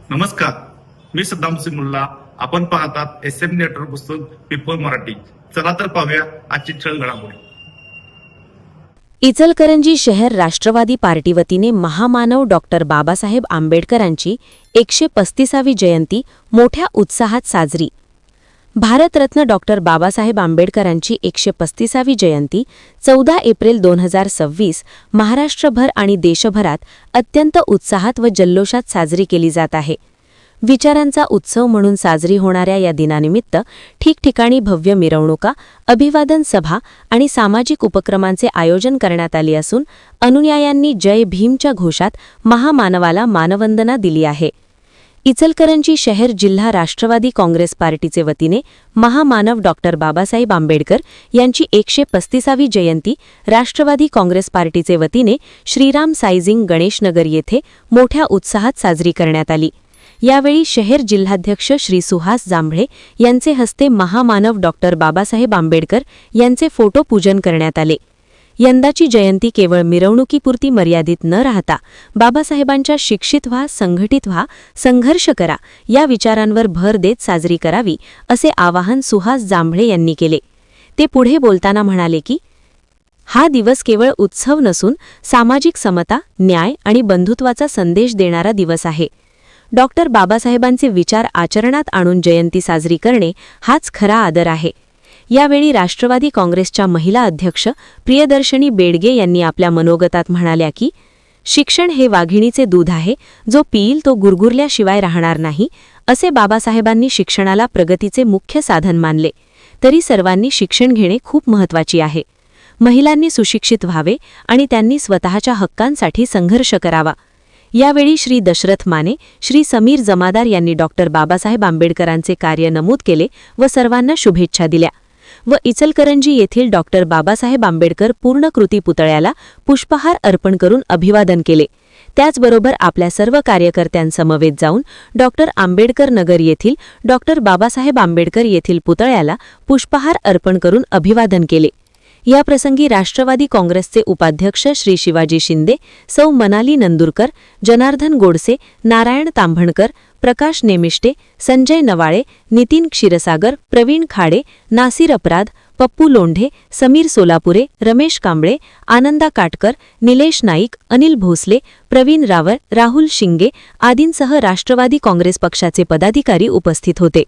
नमस्कार, मी सद्दाम सिमुल्ला. आपण पाहतात SM नेटवर्क पुस्तक पीपल मराठी. चला तर पाहूया आजची ठळक घडामोडी. इचलकरंजी शहर राष्ट्रवादी पार्टी वतीने महामानव डॉक्टर बाबासाहेब आंबेडकरांची 135वी जयंती मोठ्या उत्साहात साजरी. भारतरत्न डॉक्टर बाबासाहेब आंबेडकरांची 135वी जयंती 14 एप्रिल 2026 महाराष्ट्रभर आणि देशभरात अत्यंत उत्साहात व जल्लोषात साजरी केली जात आहे. विचारांचा उत्सव म्हणून साजरी होणाऱ्या या दिनानिमित्त ठिकठिकाणी भव्य मिरवणुका, अभिवादन सभा आणि सामाजिक उपक्रमांचे आयोजन करण्यात आले असून अनुयायांनी जय भीमच्या घोषात महामानवाला मानवंदना दिली आहे. इचलकरंजी शहर जिल्हा राष्ट्रवादी काँग्रेस पार्टीचे वतीने महामानव डॉक्टर बाबासाहेब आंबेडकर यांची 135वी जयंती राष्ट्रवादी काँग्रेस पार्टीचे वतीने श्रीराम सायझिंग गणेशनगर येथे मोठ्या उत्साहात साजरी करण्यात आली. यावेळी शहर जिल्हाध्यक्ष श्री सुहास जांभळे यांचे हस्ते महामानव डॉक्टर बाबासाहेब आंबेडकर यांचे फोटो पूजन करण्यात आले. यंदाची जयंती केवळ मिरवणुकीपुरती मर्यादित न राहता बाबासाहेबांच्या शिक्षित व्हा, संघटित व्हा, संघर्ष करा या विचारांवर भर देत साजरी करावी असे आवाहन सुहास जांभळे यांनी केले. ते पुढे बोलताना म्हणाले की हा दिवस केवळ उत्सव नसून सामाजिक समता, न्याय आणि बंधुत्वाचा संदेश देणारा दिवस आहे. डॉक्टर बाबासाहेबांचे विचार आचरणात आणून जयंती साजरी करणे हाच खरा आदर आहे. यावेळी राष्ट्रवादी काँग्रेसच्या महिला अध्यक्ष प्रियदर्शनी बेडगे यांनी आपल्या मनोगतात म्हणाल्या की शिक्षण हे वाघिणीचे दूध आहे, जो पिईल तो गुरगुरल्याशिवाय राहणार नाही. असे बाबासाहेबांनी शिक्षणाला प्रगतीचे मुख्य साधन मानले. तरी सर्वांनी शिक्षण घेणे खूप महत्त्वाचे आहे. महिलांनी सुशिक्षित व्हावे आणि त्यांनी स्वतःच्या हक्कांसाठी संघर्ष करावा. यावेळी श्री दशरथ माने, श्री समीर जमादार यांनी डॉक्टर बाबासाहेब आंबेडकरांचे कार्य नमूद केले व सर्वांना शुभेच्छा दिल्या व इचलकरंजी येथील डॉक्टर बाबासाहेब आंबेडकर पूर्णकृती पुतळ्याला पुष्पहार अर्पण करून अभिवादन केले. त्याचबरोबर आपल्या सर्व कार्यकर्त्यांसमवेत जाऊन डॉक्टर आंबेडकर नगर येथील डॉक्टर बाबासाहेब आंबेडकर येथील पुतळ्याला पुष्पहार अर्पण करून अभिवादन केले. याप्रसंगी राष्ट्रवादी काँग्रेसचे उपाध्यक्ष श्री शिवाजी शिंदे, सौ मनाली नंदुरकर, जनार्दन गोडसे, नारायण तांभणकर, प्रकाश नेमिष्टे, संजय नवाळे, नितीन क्षीरसागर, प्रवीण खाडे, नासिर अपराध, पप्पू लोंढे, समीर सोलापुरे, रमेश कांबळे, आनंदा काटकर, निलेश नाईक, अनिल भोसले, प्रवीण रावळ, राहुल शिंगे आदींसह राष्ट्रवादी काँग्रेस पक्षाचे पदाधिकारी उपस्थित होते.